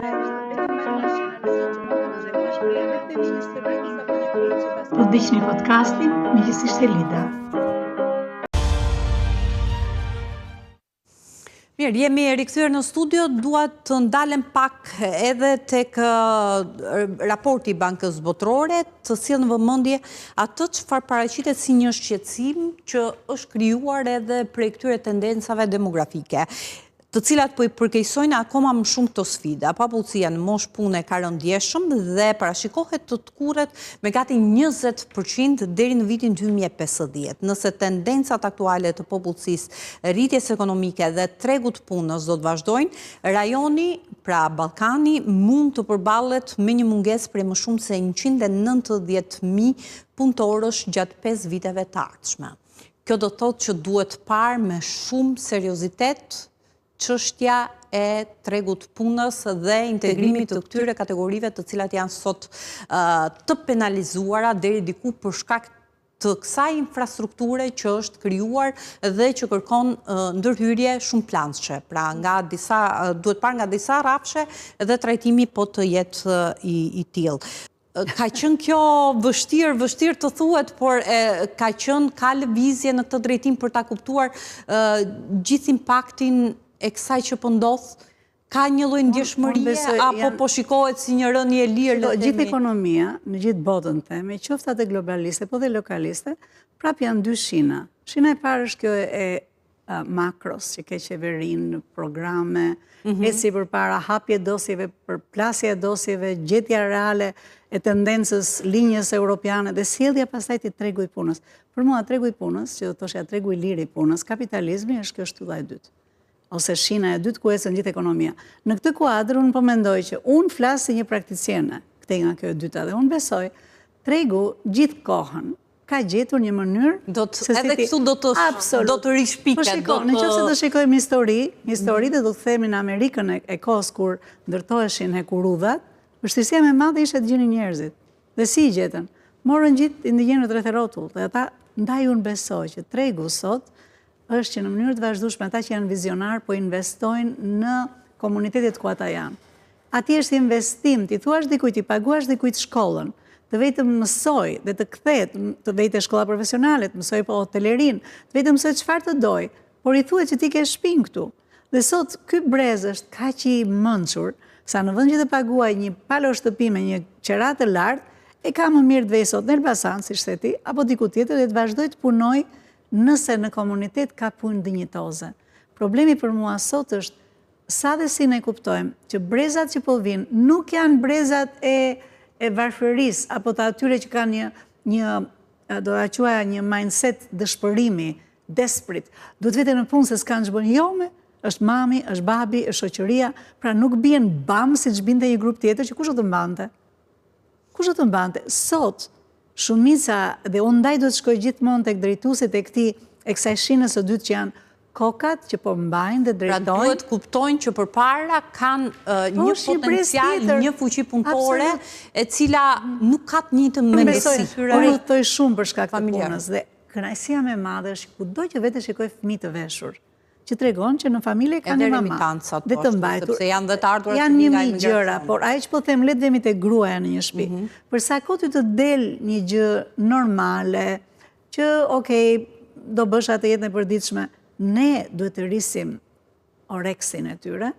Po dëgjoni podcastin Miqësisht e Lida. Mirë, jemi rikthyer në studio, dua të ndalem pak edhe tek raporti i Bankës Botërore, të sjell në vëmendje atë çfarë paraqitet si një shqetësim që është krijuar edhe prej këtyre tendencave demografike, të cilat po i përkeqësojnë akoma më shumë këto sfida. Papullësia në moshë pune ka rënë ndjeshëm dhe parashikohet të kurret me gati 20% deri në vitin 2050. Nëse tendencat aktuale të popullsisë, rritjes ekonomike dhe tregut punës do të vazhdojnë, rajoni, pra Ballkani, mund të përballet me një mungesë prej më shumë se 190.000 punëtorësh gjatë 5 viteve të ardhshme. Kjo do të thotë që duhet parë me shumë seriozitet çështja e tregut punës dhe integrimit të këtyre kategorive të cilat janë sot të penalizuara deri diku për shkak të kësaj infrastrukture që është krijuar dhe që kërkon ndërhyrje shumë planshme. Pra duhet parë nga disa rrafshe dhe trajtimi po të jetë i tillë. Ka qenë kjo vështirë të thuhet, por ka lëvizje në këtë drejtim për ta kuptuar gjithë impaktin e kësaj që po ndodh? Ka një lloj ndjeshmërie apo po shikohet si një rënje lirë? Gjithë ekonomia, në gjithë botën themi, qoftë atë globaliste, po dhe lokaliste, prap janë dy shina. Shina e parë është kjo e makros, që ke qeverinë, programe, eci përpara hapje dosjeve, përplasje dosjeve, gjetja reale e tendencës linjës europiane dhe sjellja pastaj të tregu i punës. Për mua tregu i punës, që do të thoshja tregu i lirë i punës, kapitalizmi është kjo shtylla e dytë, ose shina e dytë ku ecën gjithë ekonomia. Në këtë kuadër unë po mendoj që unë flas si një prakticiene, këtë nga kjo e dyta, dhe unë besoj tregu gjithë kohën ka gjetur një mënyrë edhe kështu do të rishpiket. Nëse do shikojmë histori dhe do të themi në Amerikën e kohës kur ndërtoheshin hekurudhat, vështirësia më e madhe ishte të gjinin njerëzit. Dhe si i gjetën? Morën gjithë indigjenët rreth rrotull, dhe ata ndaj unë besoj që tregu sot është që në mënyrë të vazhdueshme ata që janë vizionar po investojnë në komunitetet ku ata janë. Atje është investim, ti thuash dikujt, ti paguash dikujt shkollën, të vej të mësoj dhe të kthehet, të vej të shkolla profesionale, të mësoj po hotelerin, të vej të mësoj çfarë të doj, por i thuhet që ti ke shtëpinë këtu. Dhe sot ky brez është kaq i mençur, sa në vend që të paguaj një palo shtëpi me një qerat të lartë, e ka më mirë të vej sot në Elbasan, siç the ti, apo diku tjetër dhe të vazhdoj të punoj nëse në komunitet ka punë dinjitoze. Problemi për mua sot është sa dhe si ne kuptojmë që brezat që po vinë nuk janë brezat e varfërisë apo të atyre që kanë do ta quaja një mindset dëshpërimi, desperate. Duhet vete në punë se s'kanë ç'bën jome, është mami, është babi, është shoqëria, pra nuk bien bam siç binte një grup tjetër që kush do të mbante? Kush do të mbante? Sot shumica, dhe unë ndaj do të shkoj gjithmonë tek drejtuesit e kësaj shinës së dytë që janë kokat që po mbajnë dhe drejtojnë. Pra duhet kuptojnë që përpara kanë një potencial, një fuqi punëtore e cila nuk ka të njëjtën mendësi. Unë udhtoj shumë për shkak të punës dhe kënaqësia më e madhe është kudo që vetë shikoj fëmijë të veshur, që tregon që në familje ka një mama dhe të mbajtur. Sepse janë dhe të ardhurat janë një gjëra, por ai që po them le të vemi te gruaja në një shtëpi. Për sa kohë të del një gjë normale, që do bësh atë jetën e përditshme, ne duhet të rrisim oreksin e tyre,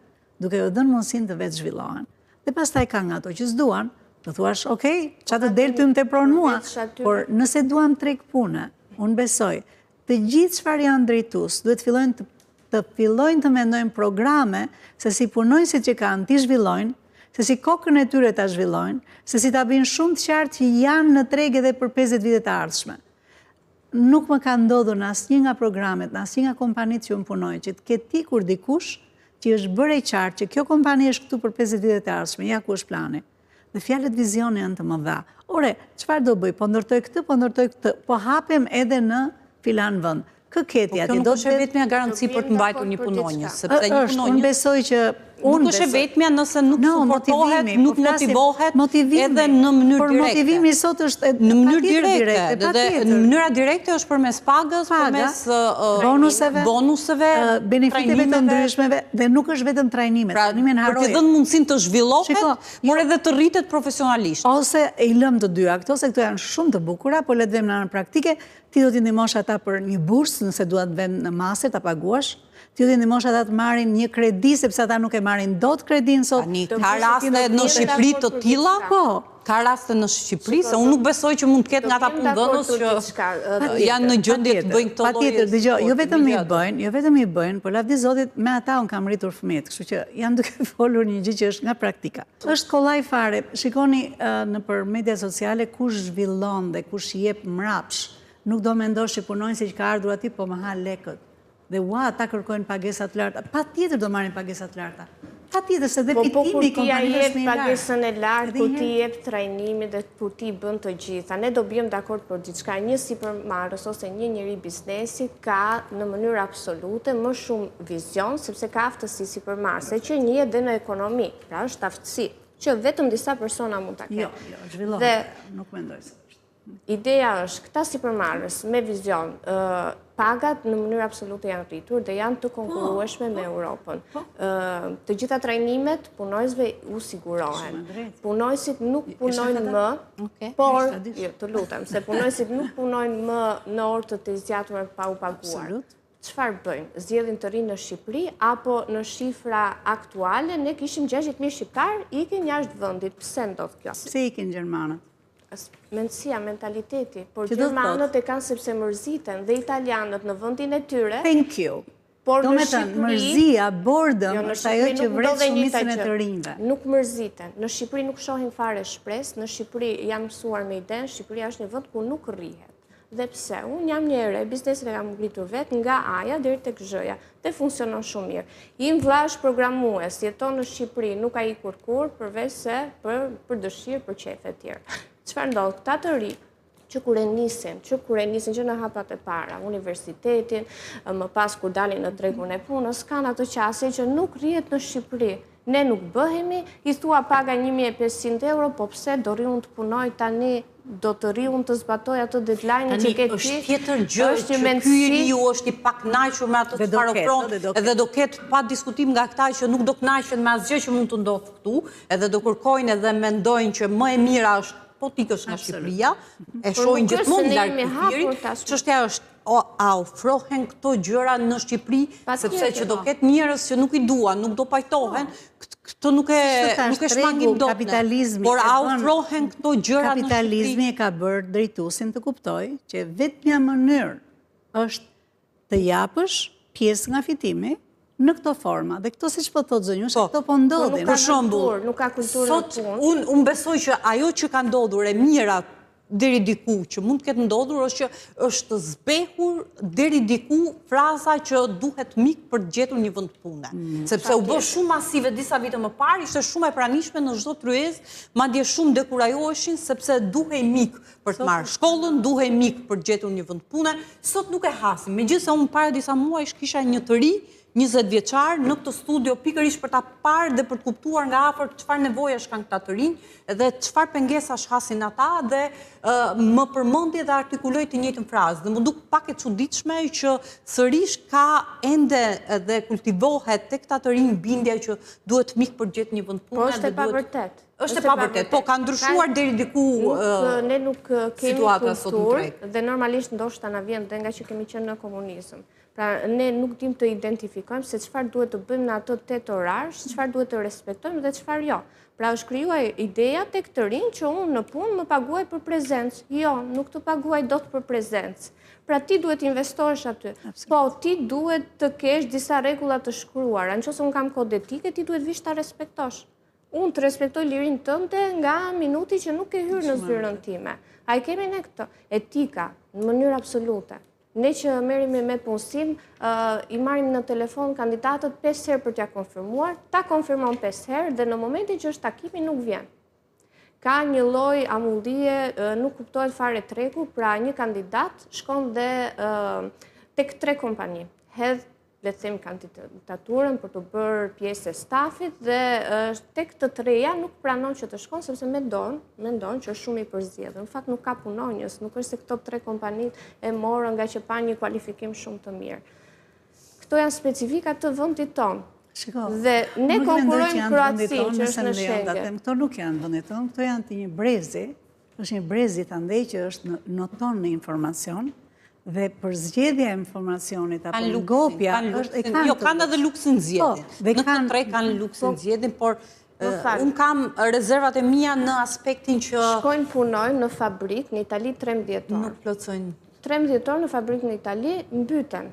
duke u dhënë mundësinë të vetë zhvillohen. Dhe pastaj kanë ato që s'duan, do thuash, çfarë të del ty më tepron mua, por nëse duam treg pune, unë besoj, të gjithë çfarë janë drejtues duhet të fillojnë të mendojnë programe se si punonjësit që kanë t'i zhvillojnë, se si kokën e tyre ta zhvillojnë, se si ta bëjnë shumë të qartë që janë në treg edhe për 50 vite të ardhshme. Nuk më ka ndodhur në asnjë nga programet, në asnjë nga kompanitë që unë punoj, që të ketë ikur dikush që është bërë e qartë që kjo kompani është këtu për 50 vite të ardhshme, ja ku është plani. Dhe fjalët vizioni janë të mëdha. Ore, çfarë do bëj? Po ndërtoj këtë, po hapem edhe në filan vend. Këketja, kjo nuk është vetëm një garanci për të mbajtur një punonjës, sepse një punonjës. Unë besoj që nuk është e vetmja nëse nuk suportohet, nuk motivohet edhe në mënyrë direkte. Por motivimi sot është në mënyrë direkte. Dhe në mënyra direkte është përmes pagës, përmes bonuseve, benefiteve të ndryshmeve, dhe nuk është vetëm trajnimet. Për të dhënë mundësinë të zhvillohet, por edhe të rritet profesionalisht. Ose i lëm të dyja këto, se këto janë shumë të bukura, por le të vëmë në anën praktike, ti do t'i ndihmosh ata për një bursë, nëse duat vend në mase ta paguash. Ti do t'i ndihmosh ata të marrin një kredi, sepse ata nuk e marrin dot kredin sot. Ka raste në Shqipëri të tilla? Po. Ka raste në Shqipëri, se unë nuk besoj që mund të ketë nga ata punëdhënës që janë në gjendje të bëjnë këto lloje. Patjetër, dëgjoj, jo vetëm i bëjnë, por lavdi Zotit me ata unë kam rritur fëmijët, kështu që janë duke folur një gjë që është nga praktika. Është kollaj fare. Shikoni nëpër media sociale kush zhvillon dhe kush jep mrapsh. Nuk do mendosh që punojnë që ka ardhur aty, po më ha lekët. Dhe ata kërkojnë pagesat larta. Patjetër do marrin pagesat larta. Patjetër se dhe pitimi kompanive është më i lartë. Pagesën e lartë, kur ti jep trajnimin dhe kur ti bën të gjitha. Ne do bëjmë dakord për diçka. Një sipërmarrës ose një njeri biznesi ka në mënyrë absolute më shumë vizion, sepse ka aftësi sipërmarrëse që njihet dhe në ekonomi. Pra është aftësi që vetëm disa persona mund ta kenë. Jo, zhvillohet. Nuk mendoj se. Ideja është këta sipërmarrës me vizion, pagat në mënyrë absolute janë rritur dhe janë të konkurrueshme me Europën. Të gjitha trajnimet punojësve u sigurohen. Punojësit nuk punojnë më, por, të lutem, se punojësit nuk punojnë më në orë të zgjatura pa u paguar. Çfarë bëjnë? Zgjedhin të rinë në Shqipëri apo në shifra aktuale ne kishim 60.000 shqiptar ikin jashtë vendit. Pse ndodh kjo? Pse ikin gjermanët? Mendësia, mentaliteti, por gjermanët e kanë sepse mërziten dhe italianët në vendin e tyre. Thank you. Do me thënë, mërzia, boredom, është ajo që vret shumicën e të rinjve. Nuk mërziten. Në Shqipëri nuk shohin fare shpresë, në Shqipëri janë mësuar me idenë, Shqipëria është një vend ku nuk rrihet. Dhe pse? Unë jam një ere, biznesin e kam ngritur vetë nga A-ja deri tek Z-ja dhe funksionon shumë mirë. Im vlla është programues, jeton në Shqipëri, nuk ka ikur kur përveç se për dëshirë, për qefe të tjerë. Çfarë ndodh? Këta të ri që kur e nisin që në hapat e para, universitetin, më pas kur dalin në tregun e punës, kanë ato qasje që nuk rrihet në Shqipëri. Ne nuk bëhemi, i thua paga 1.500 euro, po pse do ri unë të punoj tani, do të ri unë të zbatoj ato deadline që ke ti. Është tjetër gjë që ky riu është i pakënaqur me ato çfarë ofron, edhe do ketë pa diskutim nga këta që nuk do kënaqen me asgjë që mund të ndodhë këtu, edhe do kërkojnë edhe mendojnë që më e mira është po tikësh nga Shqipëria, e shohin gjithmonë larg kufirit. Çështja është a ofrohen këto gjëra në Shqipëri, sepse që do ketë njerëz që nuk i duan, nuk do pajtohen, këtë nuk e shmangim dot. Por a ofrohen këto gjëra në Shqipëri? Kapitalizmi e ka bërë drejtuesin të kuptoj që vetmja mënyrë është të japësh pjesë nga fitimi në këto forma. Dhe këto siç po thotë zonjush, këto po ndodhin. Për shembull, nuk ka kulturë të punë. Unë besoj që ajo që ka ndodhur e mira deri diku që mund të ketë ndodhur është që është zbehur deri diku fraza që duhet mik për të gjetur një vend pune. Sepse u bë shumë masive disa vite më parë, ishte shumë e pranishme në çdo tryezë, madje shumë dekurajoheshin sepse duhej mik për të marrë shkollën, duhej mik për të gjetur një vend pune. Sot nuk e hasim. Megjithëse unë para disa muajsh kisha një të ri 20 vjeçar në këtë studio pikërisht për ta parë dhe për të kuptuar nga afër çfarë nevojash kanë këta të rinj dhe çfarë pengesash hasin ata dhe më përmendi dhe artikuloi të njëjtën frazë. Dhe më duk pak e çuditshme që sërish ka ende dhe kultivohet tek këta të rinj bindja që duhet mik për të gjetur një vend pune. Po është e pavërtet. Është e pavërtet, po ka ndryshuar deri diku ne nuk kemi kulturë dhe normalisht ndoshta na vjen dhe nga që kemi qenë në komunizëm. Pra, ne nuk dim të identifikojmë se çfarë duhet të bëjmë në ato 8 orash, çfarë duhet të respektojmë dhe çfarë jo. Pra, është krijuar ideja tek të rinj që unë në punë më paguaj për prezencë. Jo, nuk të paguaj dot për prezencë. Pra, ti duhet investohesh aty. Po, ti duhet të kesh disa rregulla të shkruara. Nëse unë kam kod etike, ti duhet vish ta respektosh. Unë të respektoj lirinë tënde nga minuti që nuk e hyr në zyrën time. A i kemi ne këtë etika në mënyrë absolute. Ne që merremi me punësim, i marrim në telefon kandidatët 5 herë për t'ja konfirmuar, ta konfirmon 5 herë dhe në momentin që është takimi nuk vjen. Ka një lloj amullie, nuk kuptohet fare tregu, pra një kandidat shkon dhe tek 3 kompani, hedh le të them kandidaturën për të bërë pjesë e stafit dhe tek të treja nuk pranon që të shkon sepse mendon që është shumë i përzgjedhur. Në fakt nuk ka punonjës, nuk është se këto 3 kompanitë e morën nga që pa një kualifikim shumë të mirë. Këto janë specifikat të vendit tonë. Dhe ne konkurrojmë Kroacinë që është në Schengen. Këto nuk janë vendit tonë, këto janë të një brezi, është një brezi të andej që është noton në informacion, dhe për zgjedhja e informacionit apo ngopja jo kanë edhe luksin zgjedhjen. Në të 3 kanë luksin zgjedhjen, por unë kam rezervat e mia në aspektin që shkojnë punojnë në fabrikë në Itali 13 orë. Nuk plotësojnë. 13 orë në fabrikë në Itali mbyten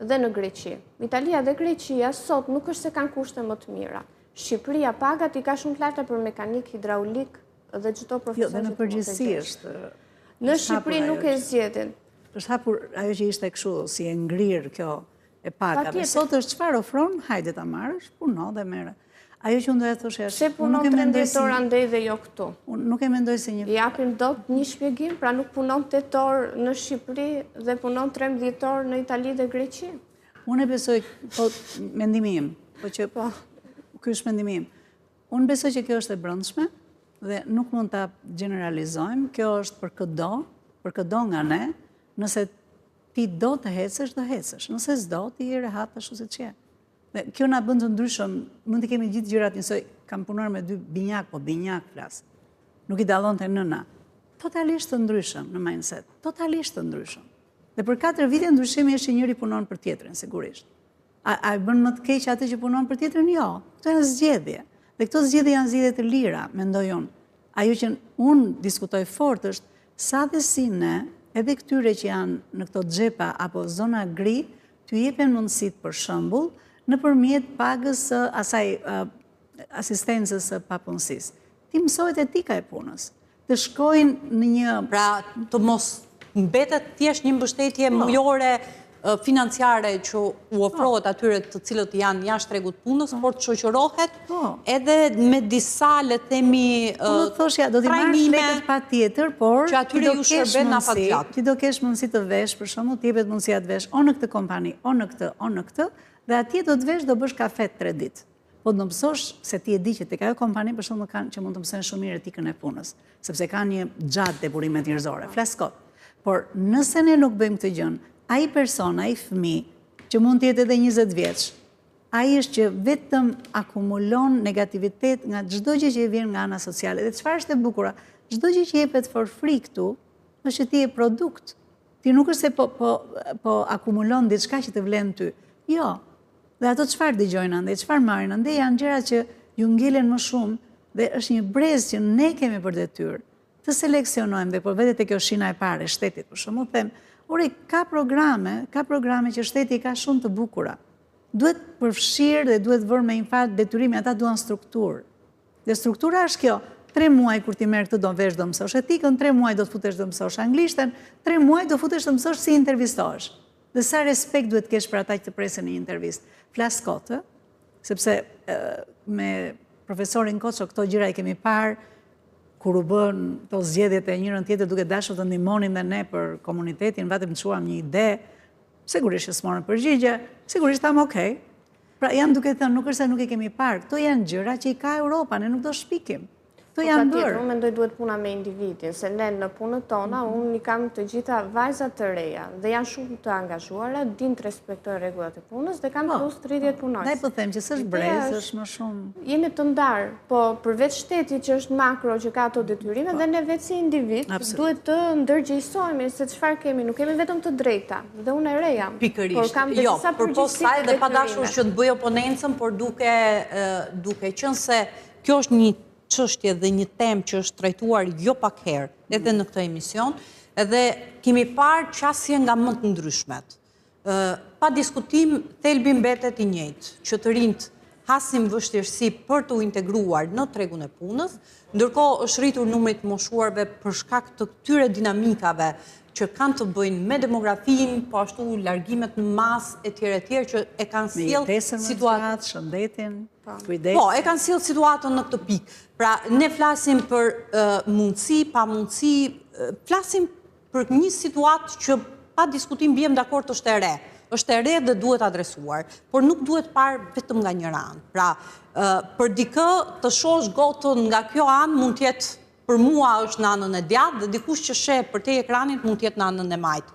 dhe në Greqi. Italia dhe Greqia sot nuk është se kanë kushte më të mira. Shqipëria pagat i ka shumë të larta për mekanik, hidraulik dhe çdo profesion. Jo, dhe në përgjithësi është. Në Shqipëri nuk e zgjedhin. është hapur ajo që ishte kështu, si e ngrirë kjo e pagave. Sot është çfarë ofron, hajde ta marrësh, puno dhe merre. Ajo që unë doja të thosh është, se punon 13 orë andej dhe jo këtu. Unë nuk e mendoj se një... Japim dot një shpjegim, pra nuk punon 8 orë në Shqipëri dhe punon 13 orë në Itali dhe Greqi? Unë e besoj, po mendimi im, ky është mendimi im. Unë besoj që kjo është e brendshme dhe nuk mund ta generalizojmë, kjo është për këdo nga ne. Nëse ti do të hecësh, do hecësh. Nëse s'do, ti je rehat ashtu siç je. Dhe kjo na bën të ndryshëm, mund të kemi gjithë gjërat njësoj. Kam punuar me 2 binjak flas. Nuk i dallonte nëna. Totalisht të ndryshëm në mindset, totalisht të ndryshëm. Dhe për 4 vite ndryshimi është që njëri punon për tjetrin, sigurisht. A bën më të keq atë që punon për tjetrin? Jo. Këto janë zgjedhje. Dhe këto zgjedhje janë zgjedhje të lira, mendoj unë. Ajo që unë diskutoj fort është sa dhe si ne edhe këtyre që janë në këto xhepa apo zona gri, t'ju jepen mundësit për shembull nëpërmjet pagës së asaj asistencës së papunësisë. Ti mësohet etika e punës. Të shkojnë në një... Pra të mos mbetet thjesht një mbështetje mujore financiare që u ofrohet atyre të cilët janë jashtë tregut punës, por të shoqërohet edhe me disa, le të themi, do t'i marrësh lekët patjetër, por që atyre ju shërben afatgjat. Ti do kesh mundësi të vesh, për shembull, ti jepet mundësia të vesh o në këtë kompani, o në këtë, dhe atje do të vesh do bësh kafe 3 ditë. Po do mësosh se ti e di që tek ajo kompani për shembull kanë që mund të mësojnë shumë mirë etikën e punës, sepse kanë një xhat depurimet njerëzore, flaskot. Por nëse ne nuk bëjmë këtë gjë, ai person, ai fëmijë që mund të jetë edhe 20 vjeç, ai është që vetëm akumulon negativitet nga çdo gjë që vjen nga ana sociale. Dhe çfarë është e bukur? Çdo gjë që jepet for free këtu, është që ti je produkt. Ti nuk është se po akumulon diçka që të vlen ty. Jo. Dhe ato çfarë dëgjojnë andej, çfarë marrin andej janë gjëra që ju ngelen më shumë dhe është një brez që ne kemi për detyrë të seleksionojmë dhe po vetë te kjo shina e parë e shtetit, për shembull them, ka programe që shteti ka shumë të bukura. Duhet përfshirë dhe duhet vërë me infat detyrimi, ata duan strukturë. Dhe struktura është kjo, 3 muaj kur ti merr këtë do vesh do mësosh etikën, 3 muaj do të futesh do mësosh anglishtën, 3 muaj do futesh do mësosh si intervistohesh. Dhe sa respekt duhet kesh për ata që të presin një intervistë. Flas kotë, sepse me profesorin Koço këto gjëra i kemi parë, kur u bën to zgjedhjet e njërën tjetër duke dashur të ndihmonin dhe ne për komunitetin, vetëm çuam një ide, sigurisht që s'morën përgjigje, sigurisht tam okay. Pra jam duke thënë, nuk është se nuk i kemi parë, këto janë gjëra që i ka Europa, ne nuk do shpikim. Këto janë bërë. Unë mendoj duhet puna me individin, se ne në punët tona, unë i kam të gjitha vajzat të reja dhe janë shumë të angazhuara, din të respektojnë rregullat e punës dhe kam plus 30 punojës. Ne po them që s'është brez, është më shumë. Jemi të ndarë, po përveç shtetit që është makro që ka ato detyrime dhe ne vetë si individ duhet të ndërgjegjësohemi se çfarë kemi, nuk kemi vetëm të drejta dhe unë e re jam. Pikërisht. Jo, përpos saj dhe pa dashur që të bëj oponencën, por duke qenë se kjo është një çështje dhe një temë që është trajtuar jo pak herë edhe në këtë emision, edhe kemi parë qasje nga më të ndryshmet. Pa diskutim, thelbi mbetet i njëjtë, që të rinjt hasim vështirësi për të integruar në tregun e punës, ndërkohë është rritur numri të moshuarve për shkak të këtyre dinamikave që kanë të bëjnë me demografinë, po ashtu largimet në masë e tjere që e kanë sjellë situatën, shëndetin, kujdes. Po, e kanë sjellë situatën në këtë pikë. Pra, ne flasim për mundësi, pa mundësi, flasim për një situatë që pa diskutim bjem dakord është e re. është e re dhe duhet adresuar, por nuk duhet parë vetëm nga një anë. Pra, për dikë të shosh gotën nga kjo anë mund tjetë për mua është në anën e djathtë dhe dikush që sheh për te ekranit mund tjetë në anën e majtë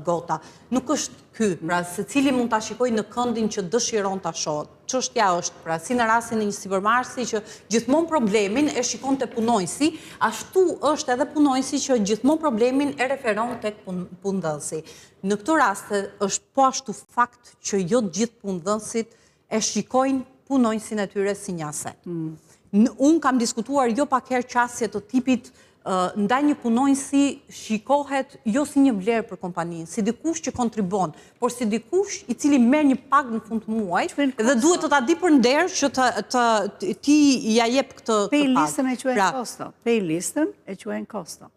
gota. Nuk është ky, pra se cili mund ta shikojë në këndin që dëshiron ta shohë. Çështja është, pra si në rastin e një sipërmarrësi që gjithmonë problemin e shikon te punonjësi, ashtu është edhe punonjësi që gjithmonë problemin e referon tek punëdhënësi. Në këtë rast është po ashtu fakt që jo të gjithë punëdhënësit e shikojnë punonjësin e tyre si një aset. Unë kam diskutuar jo pak herë qasje të tipit ndaj një punonjësi shikohet jo si një vlerë për kompaninë, si dikush që kontribon, por si dikush i cili merr një pagë në fund të muajit dhe duhet të ta di për nder që ti ja jep këtë pagë. Pay listën e quajnë kosto. Pay listën e quajnë kosto.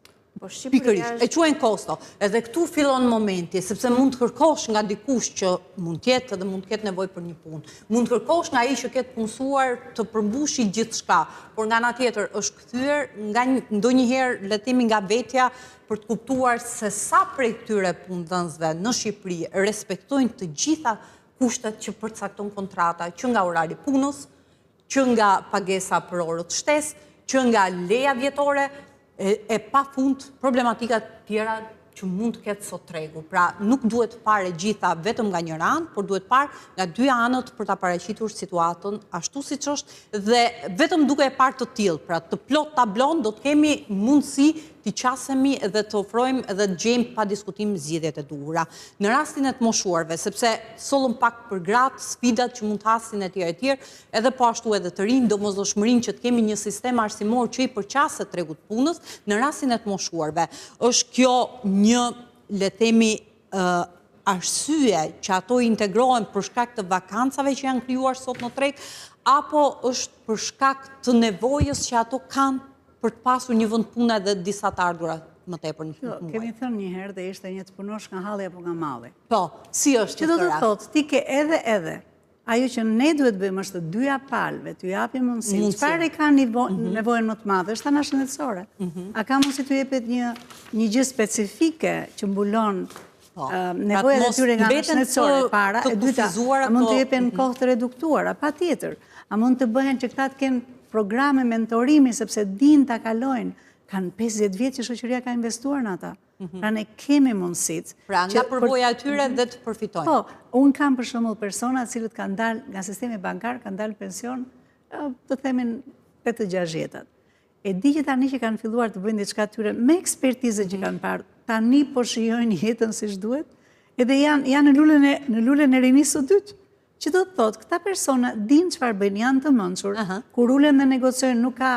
Pikërisht, e quajnë kosto. Edhe këtu fillon momenti, sepse mund të kërkosh nga dikush që mund tjetë dhe mund të ketë nevojë për një punë. Mund të kërkosh nga ai që ketë punësuar të përmbushë gjithçka, por nga ana tjetër është kthyer nga ndonjëherë le të themi nga vetja për të kuptuar se sa prej këtyre punëdhënësve në Shqipëri respektojnë të gjitha kushtet që përcakton kontrata, që nga orari punës, që nga pagesa për orët shtesë, që nga leja vjetore, e pa fund problematikat tjera që mund të ketë sot tregu. Pra, nuk duhet parë gjitha vetëm nga një anë, por duhet parë nga dy anët për ta paraqitur situatën ashtu siç është dhe vetëm duke e parë të tillë, pra të plot tablon do të kemi mundësi t'i qasemi dhe të ofrojmë dhe të gjejmë pa diskutim zgjidhjet e duhura. Në rastin e të moshuarve, sepse sollëm pak për gratë, sfidat që mund të hasin e tjerë, edhe po ashtu edhe të rinj, domosdoshmërinë që të kemi një sistem arsimor që i përqaset tregut punës, në rastin e të moshuarve. Është kjo një, le themi, arsye që ato integrohen për shkak të vakancave që janë krijuar sot në treg, apo është për shkak të nevojës që ato kanë për të pasur një vend pune dhe disa të ardhura më tepër në muaj. Kemi thënë një herë dhe ishte një të punosh nga halli apo nga malli. Po, si është që do të thotë, ti ke edhe. Ajo që ne duhet bëjmë është të dyja palëve, t'ju japim mundësinë. Çfarë ka nevojën më të madhe është ana shëndetësore. A ka mundësi t'ju jepet një gjë specifike që mbulon nevojat e tyre nga ana shëndetësore para, e dyta, a mund të jepen kohë të reduktuara, patjetër. A mund të bëhen që këta të kenë programe mentorimi, sepse din ta kalojnë, kanë 50 vjetë që shoqëria ka investuar në ata. Pra ne kemi mundësit. Pra nga përvoja e tyre dhe të përfitojnë. Po, unë kam për shembull persona cilët kanë dalë nga sistemi bankar, kanë dalë pension, të themin 8-6 jetat. E di që tani që kanë filluar të bëjnë diçka tyre me ekspertizën që kanë parë, tani po shijojnë jetën siç duhet, edhe janë në lulen e rinisë së dytë. Që do të thotë, këta persona din çfarë bëjnë, janë të mençur, kur ulen dhe negociojnë nuk ka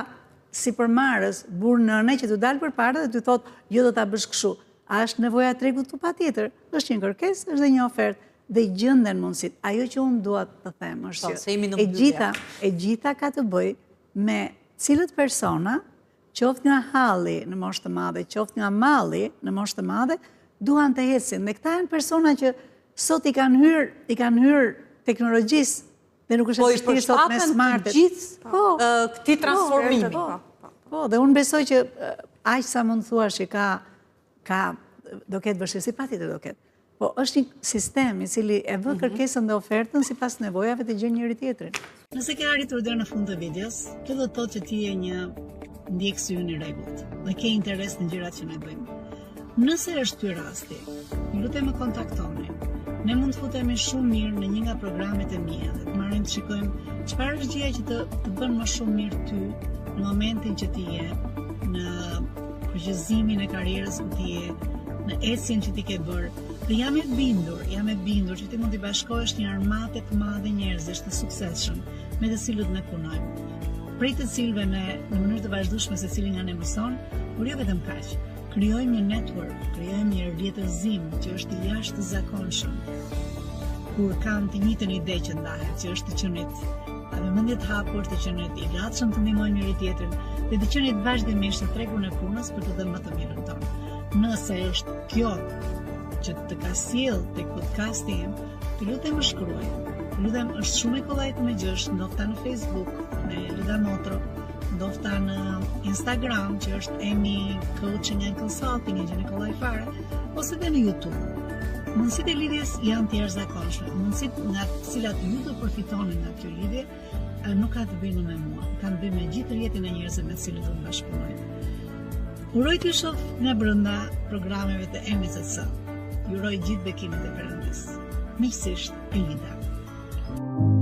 sipërmarrës burr nëne që të dalë përpara dhe të thotë, jo do ta bësh kështu. A është nevoja e tregut tu patjetër? Është një kërkesë, është dhe një ofertë dhe gjenden mundësit. Ajo që unë dua të them është që e gjitha ka të bëjë me cilët persona, qoftë nga halli në moshë të madhe, qoftë nga malli në moshë të madhe, duan të ecin. Dhe këta janë persona që sot i kanë hyrë teknologjisë, dhe nuk është e vështirë sot me smartet. Po i përshtaten këti transformimi. Po, dhe unë besoj që aq sa mund thuash që do ketë vështirësi, patjetër do ketë. Po është një sistem i cili e vë kërkesën dhe ofertën sipas nevojave të gjë njëri tjetrin. Nëse ke arritur deri në fund të videos, kjo do të thotë që ti je një ndjekës i rregullt dhe ke interes në gjërat që ne bëjmë. Nëse është ky rasti, lutem më kontaktoni. Ne mund të futemi shumë mirë në një nga programet e mia dhe të marrim të shikojmë çfarë është gjëja që të bën më shumë mirë ty në momentin që ti je në përgjithësimin e karrierës ku ti je, në ecjen që ti ke bërë. Dhe jam e bindur që ti mund të bashkohesh një armate të madhe njerëzish të suksesshëm me të cilët ne punojmë. Prej të cilëve ne në mënyrë të vazhdueshme secili nga ne mëson, por jo vetëm kaq. Krijojmë një network, krijojmë një rrjetëzim që është i jashtëzakonshëm. Kur kanë të njëjtën ide që ndahet, që është të qenit, me mendje të hapur, të qenit i gatshëm të ndihmojnë njëri tjetrin dhe të qenit vazhdimisht në tregun e punës për të dhënë më të mirën tonë. Nëse është kjo që të ka sjell tek podcasti im, të lutem më shkruaj. Të lutem, është shumë e kollaj të më gjesh, ndoshta në Facebook me Lida Motro, ndoshta në Instagram që është Emi Coaching and Consulting e gjeni kollaj fare, ose dhe në YouTube. Mundësitë e lidhjes janë të jashtëzakonshme. Mundësitë nga të cilat ju do përfitoni nga kjo lidhje nuk ka të bëjnë me mua, ka të bëjnë me gjithë rjetin e njerëzve me të cilët do të bashkëpunojmë. Uroj t'ju shoh nga brenda programeve të MSC. Ju uroj gjithë bekimet e Perëndis. Miqësisht, Elida.